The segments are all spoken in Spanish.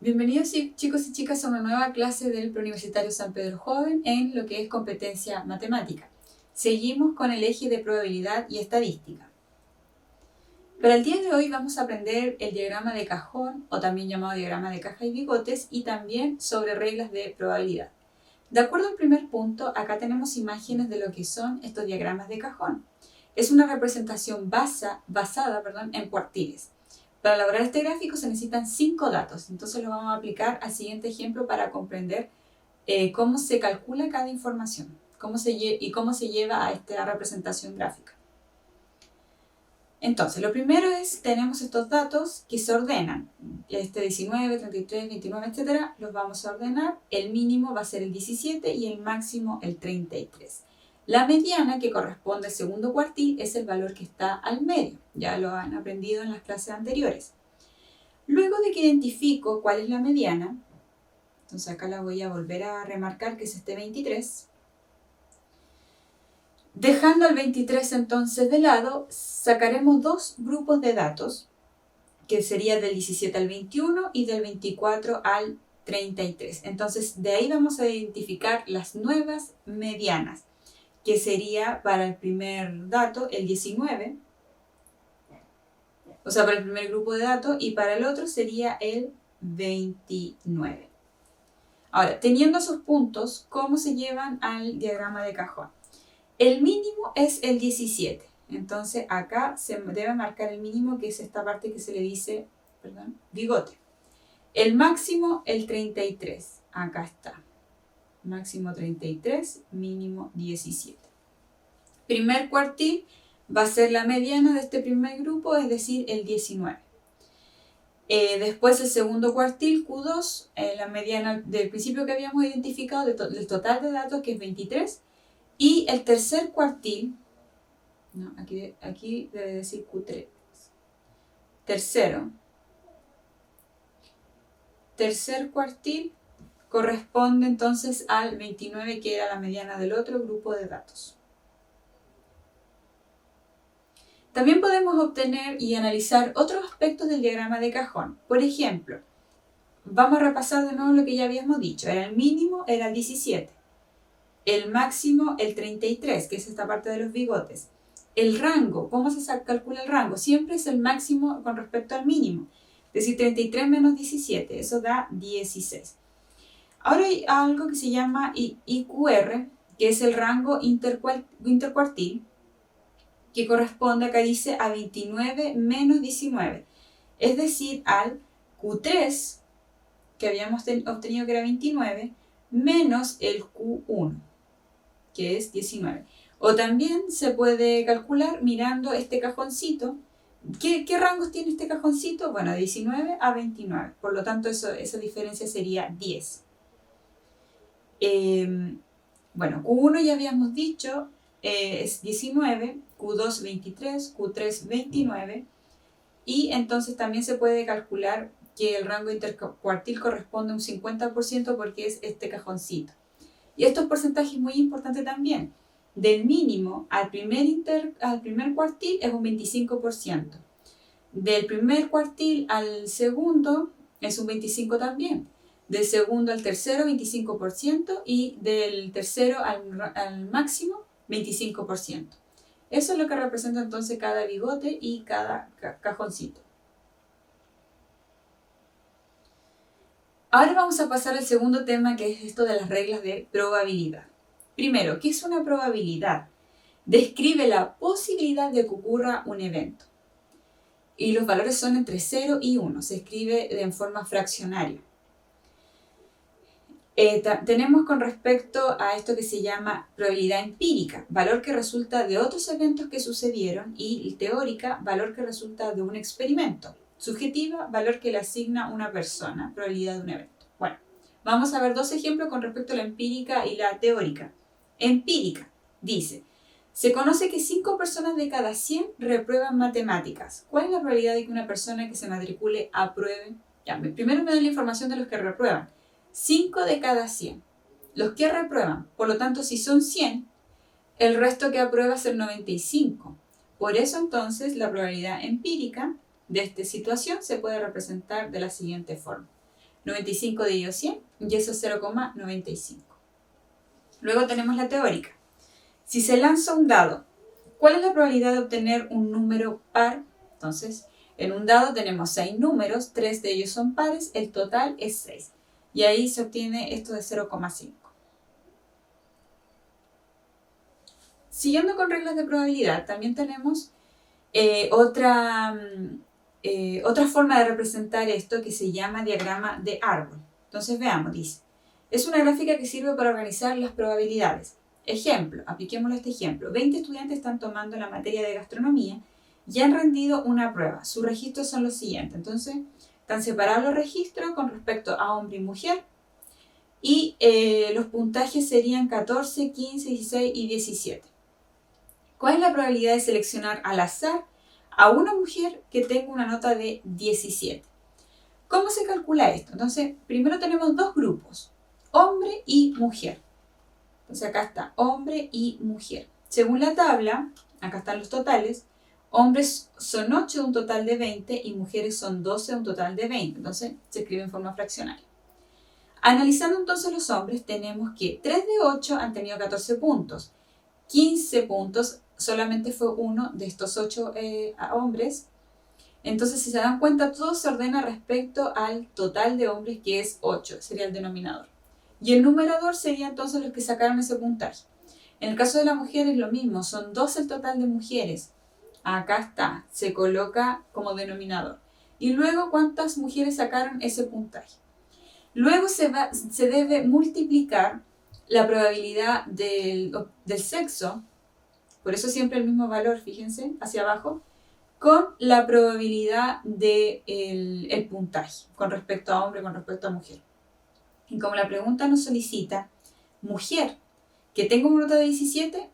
Bienvenidos chicos y chicas a una nueva clase del Preuniversitario San Pedro Joven en lo que es competencia matemática. Seguimos con el eje de probabilidad y estadística. Para el día de hoy vamos a aprender el diagrama de cajón, o también llamado diagrama de caja y bigotes, y también sobre reglas de probabilidad. De acuerdo al primer punto, acá tenemos imágenes de lo que son estos diagramas de cajón. Es una representación basada en cuartiles. Para elaborar este gráfico se necesitan 5 datos, entonces lo vamos a aplicar al siguiente ejemplo para comprender cómo se calcula cada información y cómo se lleva a esta representación gráfica. Entonces, lo primero es, tenemos estos datos que se ordenan, 19, 33, 29, etc. Los vamos a ordenar, el mínimo va a ser el 17 y el máximo el 33. La mediana, que corresponde al segundo cuartil, es el valor que está al medio. Ya lo han aprendido en las clases anteriores. Luego de que identifico cuál es la mediana, entonces acá la voy a volver a remarcar, que es este 23. Dejando al 23 entonces de lado, sacaremos dos grupos de datos, que sería del 17 al 21 y del 24 al 33. Entonces, de ahí vamos a identificar las nuevas medianas, que sería para el primer dato el 19, o sea, para el primer grupo de datos, y para el otro sería el 29. Ahora, teniendo esos puntos, ¿cómo se llevan al diagrama de cajón? El mínimo es el 17, entonces acá se debe marcar el mínimo, que es esta parte que se le dice, bigote. El máximo, el 33, acá está. Máximo 33, mínimo 17. Primer cuartil va a ser la mediana de este primer grupo, es decir, el 19. Después el segundo cuartil, Q2, la mediana del principio que habíamos identificado del total de datos, que es 23. Y el tercer cuartil, no, aquí debe decir Q3. Tercer cuartil corresponde entonces al 29, que era la mediana del otro grupo de datos. También podemos obtener y analizar otros aspectos del diagrama de cajón. Por ejemplo, vamos a repasar de nuevo lo que ya habíamos dicho. El mínimo era el 17. El máximo el 33, que es esta parte de los bigotes. El rango, ¿cómo se calcula el rango? Siempre es el máximo con respecto al mínimo. Es decir, 33 menos 17, eso da 16. Ahora hay algo que se llama IQR, que es el rango intercuartil, que corresponde, acá dice, a 29 menos 19. Es decir, al Q3, que habíamos obtenido que era 29, menos el Q1, que es 19. O también se puede calcular mirando este cajoncito. ¿Qué rangos tiene este cajoncito? Bueno, de 19 a 29. Por lo tanto, esa diferencia sería 10. Bueno, Q1 ya habíamos dicho, es 19, Q2 23, Q3 29. Y entonces también se puede calcular que el rango intercuartil corresponde a un 50% porque es este cajoncito. Y estos porcentajes muy importantes también. Del mínimo al primer cuartil es un 25%. Del primer cuartil al segundo es un 25% también. Del segundo al tercero, 25%. Y del tercero al máximo, 25%. Eso es lo que representa entonces cada bigote y cada cajoncito. Ahora vamos a pasar al segundo tema, que es esto de las reglas de probabilidad. Primero, ¿qué es una probabilidad? Describe la posibilidad de que ocurra un evento. Y los valores son entre 0 y 1. Se escribe en forma fraccionaria. Tenemos con respecto a esto que se llama probabilidad empírica, valor que resulta de otros eventos que sucedieron, y teórica, valor que resulta de un experimento. Subjetiva, valor que le asigna una persona, probabilidad de un evento. Bueno, vamos a ver dos ejemplos con respecto a la empírica y la teórica. Empírica, dice, se conoce que 5 personas de cada 100 reprueban matemáticas. ¿Cuál es la probabilidad de que una persona que se matricule apruebe? Ya, primero me da la información de los que reprueban. 5 de cada 100. Los que reprueban, por lo tanto, si son 100, el resto que aprueba es el 95. Por eso, entonces, la probabilidad empírica de esta situación se puede representar de la siguiente forma. 95 dividido 100 y eso es 0,95. Luego tenemos la teórica. Si se lanza un dado, ¿cuál es la probabilidad de obtener un número par? Entonces, en un dado tenemos 6 números, 3 de ellos son pares, el total es 6. Y ahí se obtiene esto de 0,5. Siguiendo con reglas de probabilidad, también tenemos otra forma de representar esto que se llama diagrama de árbol. Entonces veamos, dice, es una gráfica que sirve para organizar las probabilidades. Ejemplo, apliquémoslo a este ejemplo. 20 estudiantes están tomando la materia de gastronomía y han rendido una prueba. Sus registros son los siguientes. Entonces, están separados los registros con respecto a hombre y mujer. Y los puntajes serían 14, 15, 16 y 17. ¿Cuál es la probabilidad de seleccionar al azar a una mujer que tenga una nota de 17? ¿Cómo se calcula esto? Entonces, primero tenemos dos grupos, hombre y mujer. Entonces acá está hombre y mujer. Según la tabla, acá están los totales, hombres son 8 de un total de 20 y mujeres son 12 de un total de 20. Entonces se escribe en forma fraccionaria. Analizando entonces los hombres, tenemos que 3 de 8 han tenido 14 puntos. 15 puntos solamente fue uno de estos 8 hombres. Entonces, si se dan cuenta, todo se ordena respecto al total de hombres, que es 8, sería el denominador. Y el numerador sería entonces los que sacaron ese puntaje. En el caso de la mujer es lo mismo, son 12 el total de mujeres. Acá está, se coloca como denominador. Y luego, ¿cuántas mujeres sacaron ese puntaje? Luego se debe multiplicar la probabilidad del sexo, por eso siempre el mismo valor, fíjense, hacia abajo, con la probabilidad del puntaje, con respecto a hombre, con respecto a mujer. Y como la pregunta nos solicita mujer que tenga una nota de 17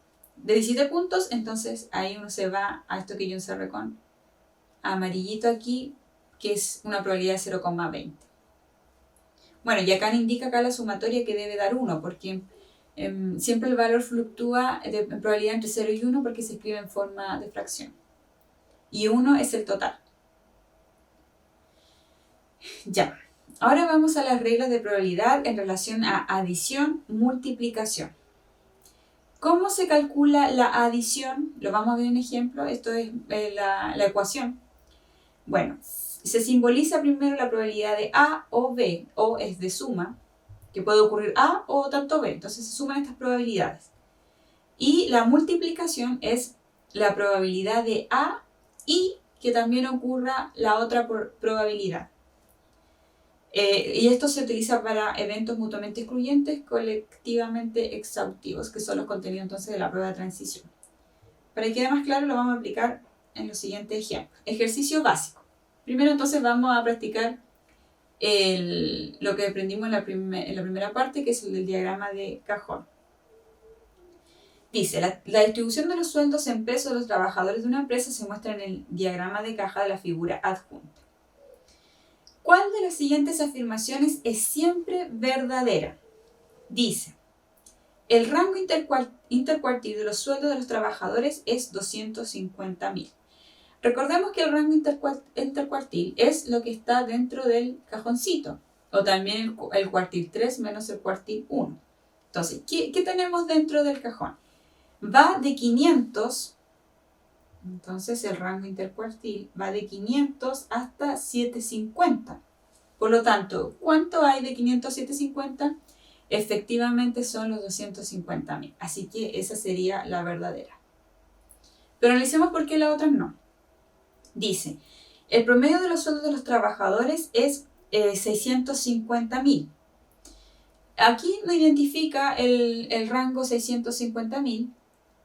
puntos, entonces ahí uno se va a esto que yo encerré con amarillito aquí, que es una probabilidad de 0,20. Bueno, y acá indica acá la sumatoria que debe dar 1, porque siempre el valor fluctúa en probabilidad entre 0 y 1 porque se escribe en forma de fracción. Y 1 es el total. Ya, ahora vamos a las reglas de probabilidad en relación a adición, multiplicación. ¿Cómo se calcula la adición? Lo vamos a ver en ejemplo, esto es la ecuación. Bueno, se simboliza primero la probabilidad de A o B, o es de suma, que puede ocurrir A o tanto B, entonces se suman estas probabilidades. Y la multiplicación es la probabilidad de A y que también ocurra la otra probabilidad. Y esto se utiliza para eventos mutuamente excluyentes, colectivamente exhaustivos, que son los contenidos entonces de la prueba de transición. Para que quede más claro, lo vamos a aplicar en los siguientes ejemplos. Ejercicio básico. Primero entonces vamos a practicar lo que aprendimos en la primera parte, que es el del diagrama de cajón. Dice, la distribución de los sueldos en pesos de los trabajadores de una empresa se muestra en el diagrama de caja de la figura adjunta. ¿Cuál de las siguientes afirmaciones es siempre verdadera? Dice, el rango intercuartil de los sueldos de los trabajadores es 250.000. Recordemos que el rango intercuartil es lo que está dentro del cajoncito, o también el cuartil 3 menos el cuartil 1. Entonces, ¿qué tenemos dentro del cajón? Va de 500, entonces el rango intercuartil va de 500 hasta 750. Por lo tanto, ¿cuánto hay de 500 a 750? Efectivamente son los 250.000. Así que esa sería la verdadera. Pero analicemos por qué la otra no. Dice, el promedio de los sueldos de los trabajadores es 650.000. Aquí no identifica el rango 650.000,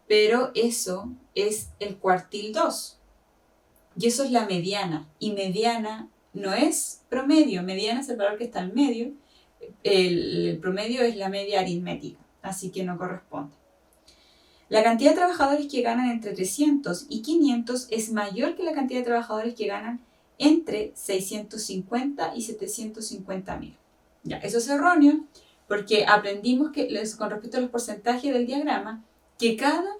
pero eso es el cuartil 2. Y eso es la mediana. Y mediana no es promedio. Mediana es el valor que está al medio. El promedio es la media aritmética. Así que no corresponde. La cantidad de trabajadores que ganan entre 300 y 500 es mayor que la cantidad de trabajadores que ganan entre 650 y 750.000. Ya, eso es erróneo porque aprendimos que con respecto a los porcentajes del diagrama, que cada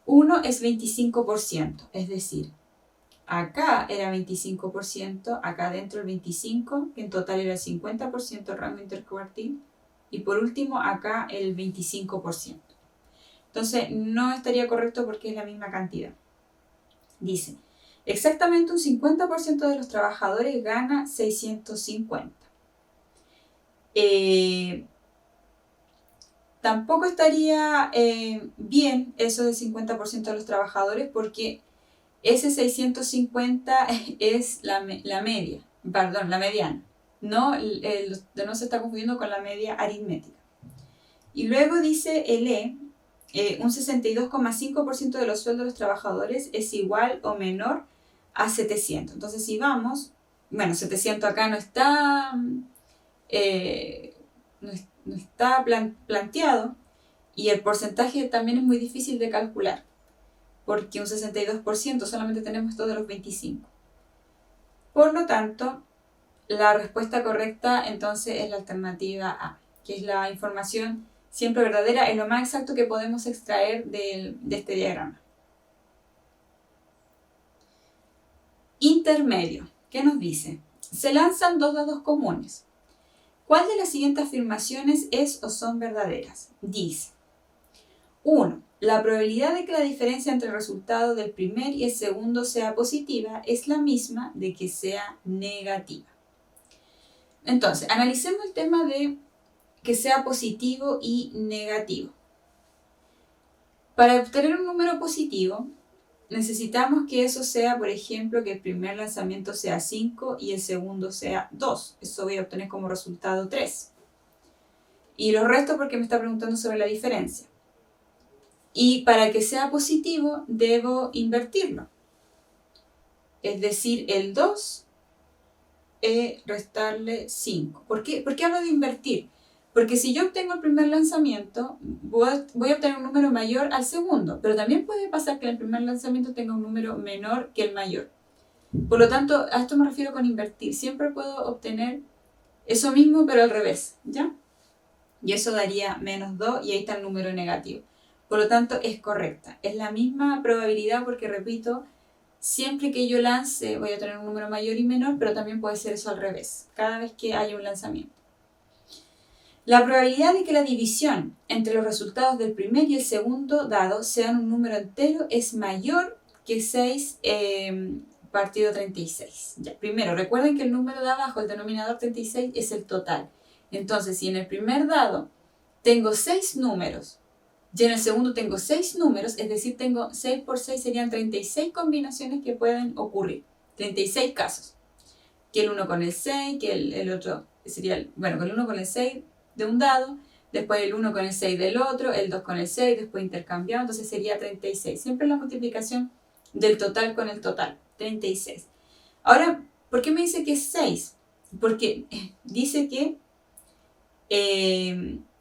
uno es 25%. Es decir, acá era 25%, acá adentro el 25%, que en total era el 50% el rango intercuartil, y por último acá el 25%. Entonces no estaría correcto porque es la misma cantidad. Dice, exactamente un 50% de los trabajadores gana 650. Tampoco estaría bien eso del 50% de los trabajadores porque ese 650 es la media, perdón, la mediana. No se está confundiendo con la media aritmética. Y luego dice el un 62,5% de los sueldos de los trabajadores es igual o menor a 700. Entonces si vamos, bueno, 700 acá no está, no está planteado, y el porcentaje también es muy difícil de calcular, porque un 62% solamente tenemos esto de los 25. Por lo tanto, la respuesta correcta entonces es la alternativa A, que es la información siempre verdadera, es lo más exacto que podemos extraer de este diagrama. Intermedio. ¿Qué nos dice? Se lanzan dos dados comunes. ¿Cuál de las siguientes afirmaciones es o son verdaderas? Dice: 1. La probabilidad de que la diferencia entre el resultado del primer y el segundo sea positiva es la misma de que sea negativa. Entonces, analicemos el tema de que sea positivo y negativo. Para obtener un número positivo, necesitamos que eso sea, por ejemplo, que el primer lanzamiento sea 5 y el segundo sea 2. Eso voy a obtener como resultado 3. Y lo resto porque me está preguntando sobre la diferencia. Y para que sea positivo, debo invertirlo. Es decir, el 2 restarle 5. ¿Por qué hablo de invertir? Porque si yo obtengo el primer lanzamiento, voy a obtener un número mayor al segundo, pero también puede pasar que el primer lanzamiento tenga un número menor que el mayor. Por lo tanto, a esto me refiero con invertir. Siempre puedo obtener eso mismo, pero al revés, ¿ya? Y eso daría menos 2 y ahí está el número negativo. Por lo tanto, es correcta. Es la misma probabilidad porque, repito, siempre que yo lance voy a tener un número mayor y menor, pero también puede ser eso al revés, cada vez que haya un lanzamiento. La probabilidad de que la división entre los resultados del primer y el segundo dado sean un número entero es mayor que 6 partido 36. Ya, primero, recuerden que el número de abajo, el denominador 36, es el total. Entonces, si en el primer dado tengo 6 números y en el segundo tengo 6 números, es decir, tengo 6 por 6 serían 36 combinaciones que pueden ocurrir. 36 casos. Que el 1 con el 6, que el otro sería, bueno, que el 1 con el 6 de un dado, después el 1 con el 6 del otro, el 2 con el 6, después intercambiado, entonces sería 36. Siempre la multiplicación del total con el total, 36. Ahora, ¿por qué me dice que es 6? Porque dice que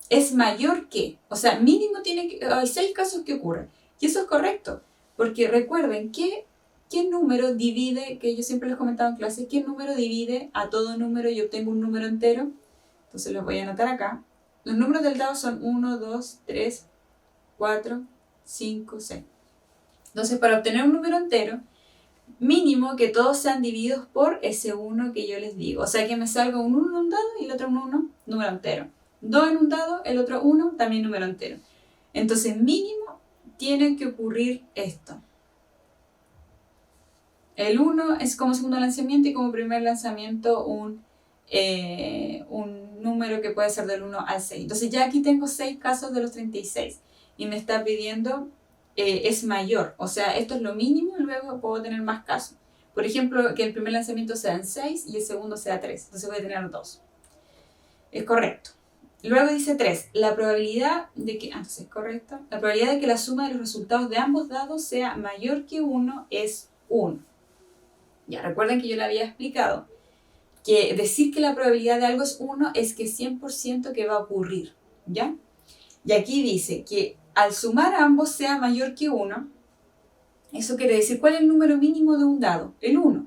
es mayor que, o sea, mínimo hay 6 casos que ocurren. Y eso es correcto, porque recuerden que ¿qué número divide, que yo siempre les comentaba en clase, qué número divide a todo número y obtengo un número entero? Entonces los voy a anotar acá. Los números del dado son 1, 2, 3, 4, 5, 6. Entonces, para obtener un número entero, mínimo que todos sean divididos por ese 1 que yo les digo. O sea que me salga un 1 en un dado y el otro un 1, número entero. 2 en un dado, el otro 1, también número entero. Entonces, mínimo tiene que ocurrir esto. El 1 es como segundo lanzamiento y como primer lanzamiento un número que puede ser del 1 al 6. Entonces ya aquí tengo 6 casos de los 36 y me está pidiendo es mayor. O sea, esto es lo mínimo y luego puedo tener más casos. Por ejemplo, que el primer lanzamiento sea en 6 y el segundo sea 3. Entonces voy a tener 2. Es correcto. Luego dice 3. La probabilidad de que... entonces es correcto. La probabilidad de que la suma de los resultados de ambos dados sea mayor que 1 es 1. Ya, recuerden que yo le había explicado que decir que la probabilidad de algo es 1 es que 100% que va a ocurrir, ¿ya? Y aquí dice que al sumar a ambos sea mayor que 1, eso quiere decir, ¿cuál es el número mínimo de un dado? El 1.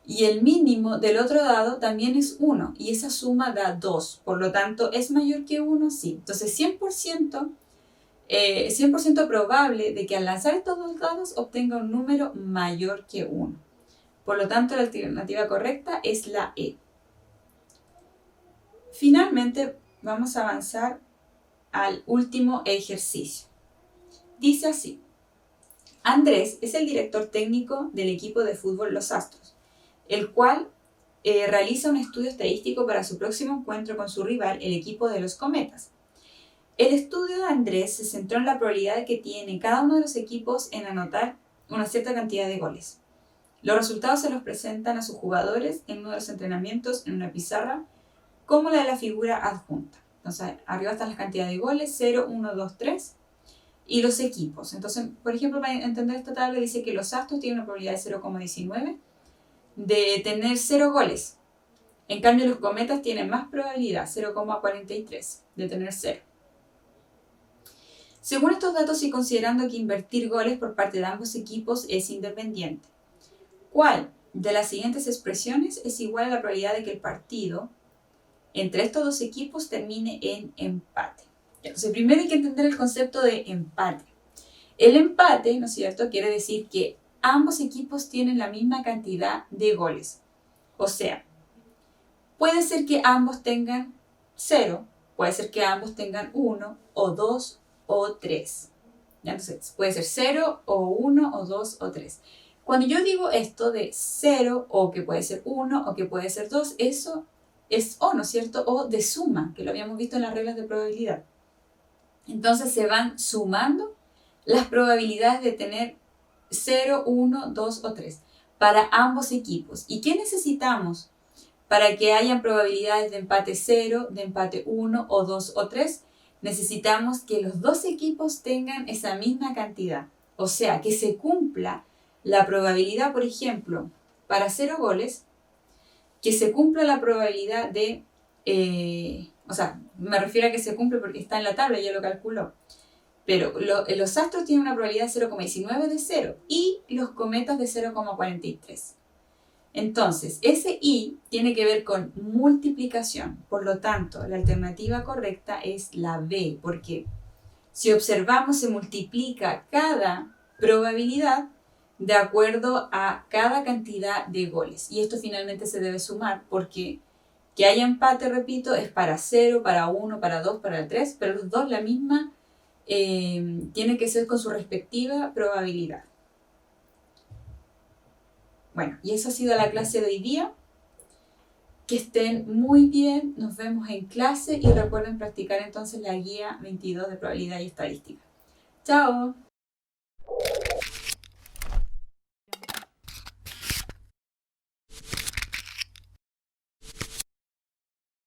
Y el mínimo del otro dado también es 1, y esa suma da 2. Por lo tanto, ¿es mayor que 1? Sí. Entonces, 100% probable de que al lanzar estos dos dados obtenga un número mayor que 1. Por lo tanto, la alternativa correcta es la E. Finalmente, vamos a avanzar al último ejercicio. Dice así: Andrés es el director técnico del equipo de fútbol Los Astros, el cual realiza un estudio estadístico para su próximo encuentro con su rival, el equipo de los Cometas. El estudio de Andrés se centró en la probabilidad que tiene cada uno de los equipos en anotar una cierta cantidad de goles. Los resultados se los presentan a sus jugadores en uno de los entrenamientos en una pizarra, como la de la figura adjunta. Entonces, arriba están las cantidades de goles, 0, 1, 2, 3, y los equipos. Entonces, por ejemplo, para entender esta tabla dice que los Astros tienen una probabilidad de 0,19 de tener 0 goles. En cambio, los Cometas tienen más probabilidad, 0,43, de tener 0. Según estos datos y considerando que invertir goles por parte de ambos equipos es independiente, ¿cuál de las siguientes expresiones es igual a la probabilidad de que el partido entre estos dos equipos termine en empate? Entonces, primero hay que entender el concepto de empate. El empate, ¿no es cierto?, quiere decir que ambos equipos tienen la misma cantidad de goles. O sea, puede ser que ambos tengan 0, puede ser que ambos tengan 1 o 2 o 3. Entonces, puede ser 0 o 1 o 2 o 3. Cuando yo digo esto de 0 o que puede ser 1 o que puede ser 2, eso es O, ¿no es cierto? O de suma, que lo habíamos visto en las reglas de probabilidad. Entonces se van sumando las probabilidades de tener 0, 1, 2 o 3 para ambos equipos. ¿Y qué necesitamos para que hayan probabilidades de empate 0, de empate 1 o 2 o 3? Necesitamos que los dos equipos tengan esa misma cantidad. O sea, que se cumpla la probabilidad, por ejemplo, para 0 goles, que se cumpla la probabilidad de... o sea, me refiero a que se cumple porque está en la tabla, ya lo calculó. Pero los Astros tienen una probabilidad de 0,19 de 0 y los Cometas de 0,43. Entonces, ese I tiene que ver con multiplicación. Por lo tanto, la alternativa correcta es la B, porque si observamos se multiplica cada probabilidad de acuerdo a cada cantidad de goles. Y esto finalmente se debe sumar porque que haya empate, repito, es para 0, para 1, para 2, para 3, pero los dos la misma tiene que ser con su respectiva probabilidad. Bueno, y esa ha sido la clase de hoy día. Que estén muy bien, nos vemos en clase y recuerden practicar entonces la guía 22 de probabilidad y estadística. ¡Chao!